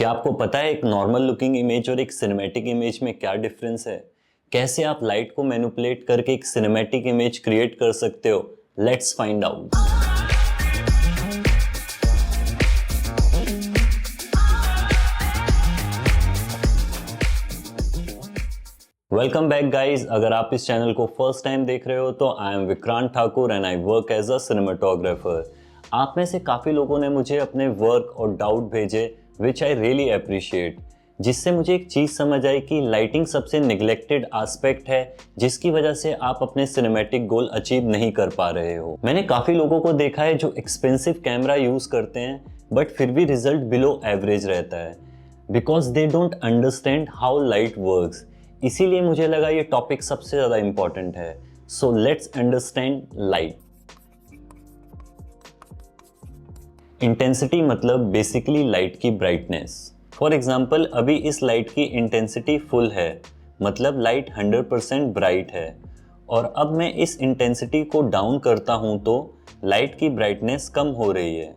क्या आपको पता है एक नॉर्मल लुकिंग इमेज और एक सिनेमैटिक इमेज में क्या डिफरेंस है? कैसे आप लाइट को मैनिपुलेट करके एक सिनेमैटिक इमेज क्रिएट कर सकते हो? Let's find out. Welcome back guys. अगर आप इस चैनल को फर्स्ट टाइम देख रहे हो तो I am Vikrant Thakur and I work as a cinematographer. आप में से काफ़ी लोगों ने मुझे अपने वर्क और डाउट भेजे विच आई रियली अप्रिशिएट, जिससे मुझे एक चीज़ समझ आई कि लाइटिंग सबसे निगलेक्टेड एस्पेक्ट है जिसकी वजह से आप अपने सिनेमैटिक गोल अचीव नहीं कर पा रहे हो। मैंने काफ़ी लोगों को देखा है जो एक्सपेंसिव कैमरा यूज़ करते हैं बट फिर भी रिजल्ट बिलो एवरेज रहता है because they don't understand how light works. इसीलिए मुझे लगा ये टॉपिक सबसे ज़्यादा इंपॉर्टेंट है। So let's understand light. Intensity मतलब बेसिकली लाइट की ब्राइटनेस। फॉर एग्जाम्पल अभी इस लाइट की इंटेंसिटी फुल है, मतलब लाइट 100% ब्राइट है, और अब मैं इस इंटेंसिटी को डाउन करता हूं तो लाइट की ब्राइटनेस कम हो रही है।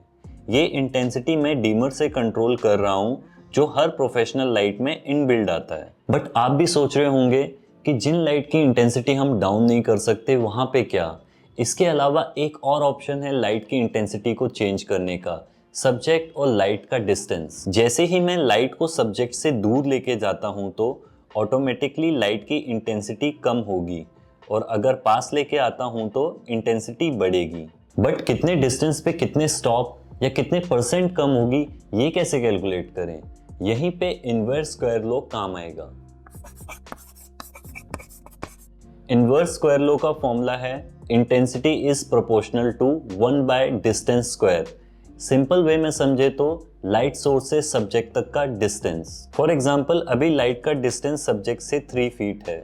ये इंटेंसिटी मैं डीमर से कंट्रोल कर रहा हूं जो हर प्रोफेशनल लाइट में इनबिल्ड आता है। बट आप भी सोच रहे होंगे कि जिन लाइट की इंटेंसिटी हम डाउन नहीं कर सकते वहां पे क्या? इसके अलावा एक और ऑप्शन है लाइट की इंटेंसिटी को चेंज करने का, सब्जेक्ट और लाइट का डिस्टेंस। जैसे ही मैं लाइट को सब्जेक्ट से दूर लेके जाता हूं तो ऑटोमेटिकली लाइट की इंटेंसिटी कम होगी, और अगर पास लेके आता हूं तो इंटेंसिटी बढ़ेगी। बट कितने डिस्टेंस पे कितने स्टॉप या कितने परसेंट कम होगी ये कैसे कैलकुलेट करें? यहीं पे इनवर्स स्क्वायर लॉ काम आएगा। इनवर्स स्क्वायर लॉ का फॉर्मूला है intensity is proportional to 1 by distance square. Simple way में समझे तो लाइट सोर्स से सब्जेक्ट तक का डिस्टेंस। फॉर एग्जांपल अभी लाइट का डिस्टेंस सब्जेक्ट से 3 फीट है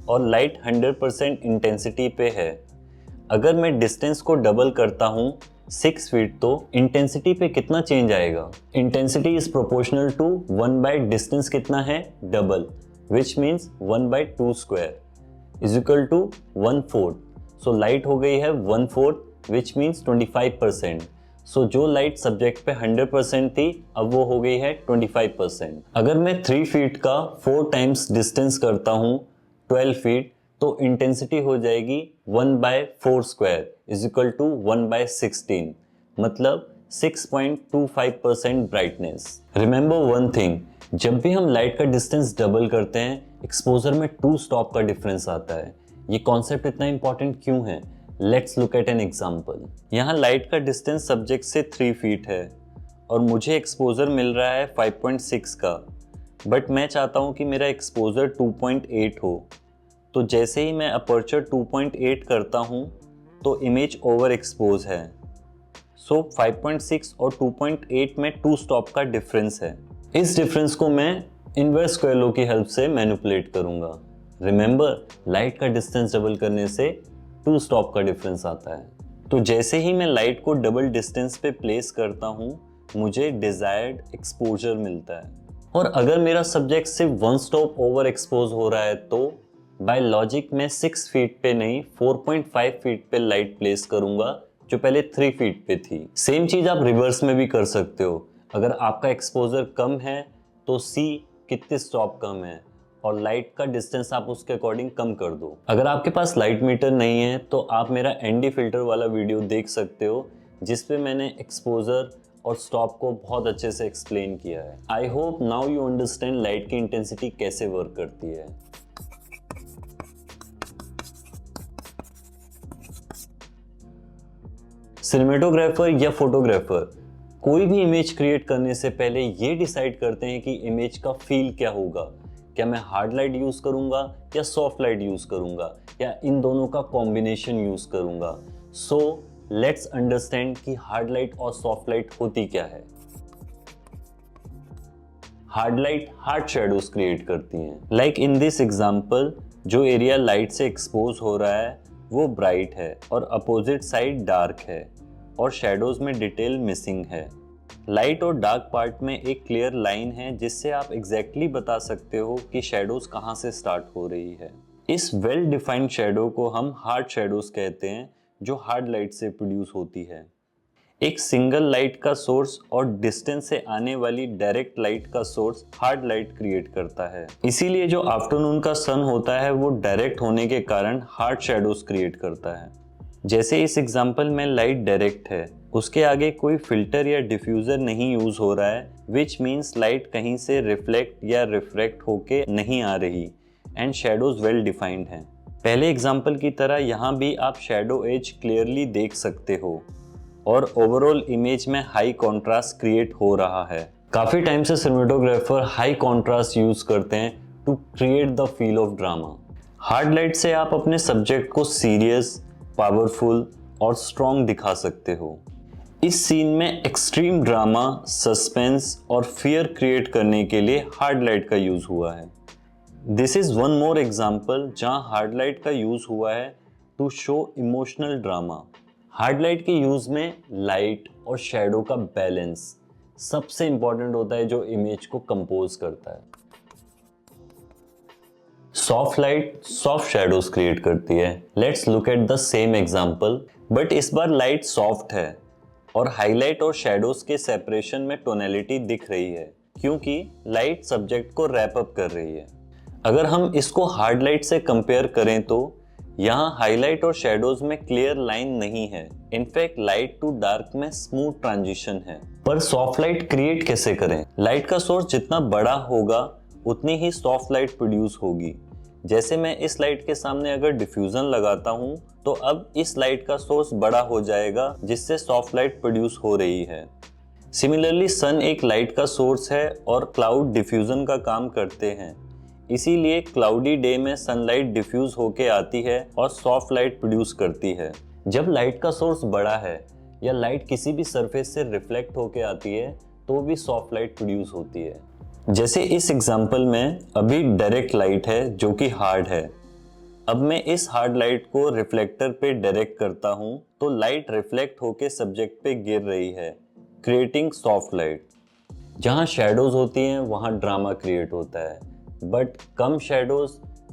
और लाइट 100% इंटेंसिटी पे है। अगर मैं डिस्टेंस को डबल करता हूं 6 फीट तो इंटेंसिटी पे कितना चेंज आएगा? Intensity is proportional to 1 by distance कितना है? Double, which means 1 by 2 square is equal to 1/4। So light हो गई है 1/4 विच मीन्स 25%। सो जो लाइट सब्जेक्ट पे 100% थी अब वो हो गई है 25%। अगर मैं 3 फीट का 4 टाइम्स डिस्टेंस करता हूँ 12 फीट तो इंटेंसिटी हो जाएगी 1/4 स्क्वायर इज इक्वल टू 1/16, मतलब 6.25% ब्राइटनेस। रिमेंबर वन थिंग, जब भी हम लाइट का डिस्टेंस डबल करते हैं एक्सपोजर में 2 स्टॉप का डिफरेंस आता है। ये कॉन्सेप्ट इतना इंपॉर्टेंट क्यों है? Let's look eight an example. यहाँ लाइट का डिस्टेंस सब्जेक्ट से 3 फीट है और मुझे एक्सपोजर मिल रहा है 5.6 का, बट मैं चाहता हूँ कि मेरा एक्सपोजर 2.8 हो। तो जैसे ही मैं अपर्चर 2.8 करता हूँ तो इमेज ओवर एक्सपोज है। सो 5.6 और 2.8 में 2 स्टॉप का डिफरेंस है। इस डिफरेंस को मैं इनवर्स स्क्वायर लॉ की हेल्प से मैनिपुलेट करूंगा। रिमेंबर, लाइट का डिस्टेंस डबल करने से 2 स्टॉप का डिफरेंस आता है। तो जैसे ही मैं लाइट को डबल डिस्टेंस पे प्लेस करता हूँ मुझे डिजायर्ड एक्सपोजर मिलता है। और अगर मेरा सब्जेक्ट सिर्फ 1 स्टॉप ओवर एक्सपोज हो रहा है तो बाय लॉजिक मैं 6 फीट पे नहीं 4.5 फीट पे लाइट प्लेस करूंगा जो पहले 3 फीट पे थी। सेम चीज आप रिवर्स में भी कर सकते हो। अगर आपका एक्सपोजर कम है तो सी कितने स्टॉप कम है और लाइट का डिस्टेंस आप उसके अकॉर्डिंग कम कर दो। अगर आपके पास लाइट मीटर नहीं है तो आप मेरा एनडी फिल्टर वाला वीडियो देख सकते हो जिसपे मैंने एक्सपोजर और स्टॉप को बहुत अच्छे से एक्सप्लेन किया है। I hope now you understand light की इंटेंसिटी कैसे वर्क करती है। सिनेमेटोग्राफर या फोटोग्राफर कोई भी इमेज क्रिएट करने से पहले ये डिसाइड करते हैं कि इमेज का फील क्या होगा। क्या मैं हार्ड लाइट यूज करूंगा या सॉफ्ट लाइट यूज करूंगा या इन दोनों का कॉम्बिनेशन यूज करूंगा? सो लेट्स अंडरस्टैंड कि हार्ड लाइट और सॉफ्ट लाइट होती क्या है। Hard light hard shadows create करती हैं। लाइक इन दिस एग्जांपल जो एरिया लाइट से एक्सपोज हो रहा है वो ब्राइट है और अपोजिट साइड डार्क है और शेडोज में डिटेल मिसिंग है। लाइट और डार्क पार्ट में एक क्लियर लाइन है जिससे आप एग्जैक्टली बता सकते हो कि शेडोज कहाँ से स्टार्ट हो रही है। इस वेल डिफाइंड शेडो को हम हार्ड शेडोज कहते हैं जो हार्ड लाइट से प्रोड्यूस होती है। एक सिंगल लाइट का सोर्स और डिस्टेंस से आने वाली डायरेक्ट लाइट का सोर्स हार्ड लाइट क्रिएट करता है। इसीलिए जो आफ्टरनून का सन होता है वो डायरेक्ट होने के कारण हार्ड शैडोज क्रिएट करता है। जैसे इस एग्जांपल में लाइट डायरेक्ट है, उसके आगे कोई फिल्टर या डिफ्यूजर नहीं यूज हो रहा है, विच मीन्स लाइट कहीं से रिफ्लेक्ट या रिफ्रैक्ट होके नहीं आ रही एंड शैडोज वेल डिफाइंड हैं। पहले एग्जांपल की तरह यहाँ भी आप शैडो एज क्लियरली देख सकते हो और ओवरऑल इमेज में हाई कॉन्ट्रास्ट क्रिएट हो रहा है। काफी टाइम से सिनेमेटोग्राफर हाई कॉन्ट्रास्ट यूज करते हैं to create the feel of drama. Hard light से आप अपने सब्जेक्ट को सीरियस, पावरफुल और स्ट्रॉन्ग दिखा सकते हो। इस सीन में एक्सट्रीम ड्रामा, सस्पेंस और फियर क्रिएट करने के लिए हार्ड लाइट का यूज हुआ है। This is one more example जहां हार्ड लाइट का यूज हुआ है to show emotional drama. Hard light के यूज में लाइट और शैडो का बैलेंस सबसे इंपॉर्टेंट होता है जो इमेज को कंपोज करता है। Soft light soft shadows create करती है। Let's look at the same example, but इस बार लाइट सॉफ्ट है और हाईलाइट और शैडोज के सेपरेशन में टोनैलिटी दिख रही है क्योंकि लाइट सब्जेक्ट को रैप अप कर रही है। अगर हम इसको हार्ड लाइट से कंपेयर करें तो यहाँ हाईलाइट और शैडोज में क्लियर लाइन नहीं है, इनफैक्ट लाइट टू डार्क में स्मूथ ट्रांजिशन है। पर सॉफ्ट लाइट क्रिएट कैसे करें? लाइट का सोर्स जितना बड़ा होगा उतनी ही सॉफ्ट लाइट प्रोड्यूस होगी। जैसे मैं इस लाइट के सामने अगर डिफ्यूजन लगाता हूँ तो अब इस लाइट का सोर्स बड़ा हो जाएगा जिससे सॉफ्ट लाइट प्रोड्यूस हो रही है। सिमिलरली सन एक लाइट का सोर्स है और क्लाउड डिफ्यूजन का काम करते हैं, इसीलिए क्लाउडी डे में सनलाइट डिफ्यूज होके आती है और सॉफ्ट लाइट प्रोड्यूस करती है। जब लाइट का सोर्स बड़ा है या लाइट किसी भी सरफेस से रिफ्लेक्ट होके आती है तो भी सॉफ्ट लाइट प्रोड्यूस होती है। जैसे इस एग्जांपल में अभी डायरेक्ट लाइट है जो कि हार्ड है। अब मैं इस हार्ड लाइट को रिफ्लेक्टर पे डायरेक्ट करता हूँ तो लाइट रिफ्लेक्ट होके सब्जेक्ट पे गिर रही है, क्रिएटिंग सॉफ्ट लाइट। जहाँ शैडोज होती हैं वहाँ ड्रामा क्रिएट होता है, बट कम शैडोज,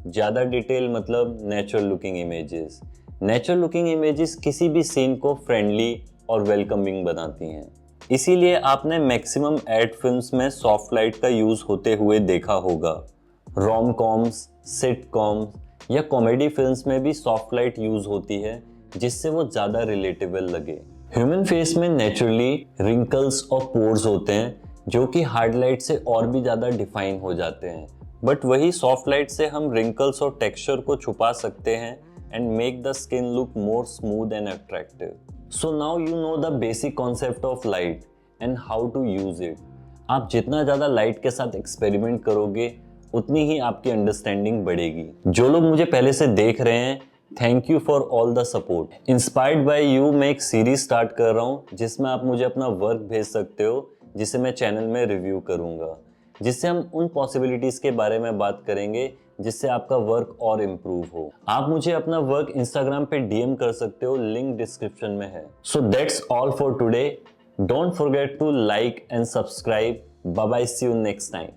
ज़्यादा डिटेल मतलब natural looking images. Natural looking images किसी भी सीन को फ्रेंडली और वेलकमिंग बनाती हैं। इसीलिए आपने मैक्सिमम एड फिल्म्स में सॉफ्ट लाइट का यूज़ होते हुए देखा होगा। रोम कॉम्स, सिटकॉम्स या कॉमेडी फिल्म्स में भी सॉफ्ट लाइट यूज़ होती है जिससे वो ज़्यादा रिलेटेबल लगे। ह्यूमन फेस में नेचुरली रिंकल्स और पोर्स होते हैं जो कि हार्ड लाइट से और भी ज़्यादा डिफाइन हो जाते हैं, बट वही सॉफ्ट लाइट से हम रिंकल्स और टेक्सचर को छुपा सकते हैं and make the skin look more smooth and attractive. So now you know the basic concept of light and how to use it. आप जितना ज़्यादा लाइट के साथ एक्सपेरिमेंट करोगे उतनी ही आपकी अंडरस्टैंडिंग बढ़ेगी। जो लोग मुझे पहले से देख रहे हैं, thank you for all the support. Inspired by you मैं एक सीरीज स्टार्ट कर रहा हूँ जिसमें आप मुझे अपना वर्क भेज सकते हो जिसे मैं चैनल में रिव्यू करूँगा, जिससे हम उन पॉसिबिलिटीज़ के बारे में बात करेंगे जिससे आपका वर्क और इम्प्रूव हो। आप मुझे अपना वर्क इंस्टाग्राम पे डीएम कर सकते हो, लिंक डिस्क्रिप्शन में है। So that's all for today. Don't forget to like and subscribe. Bye bye, see you next time.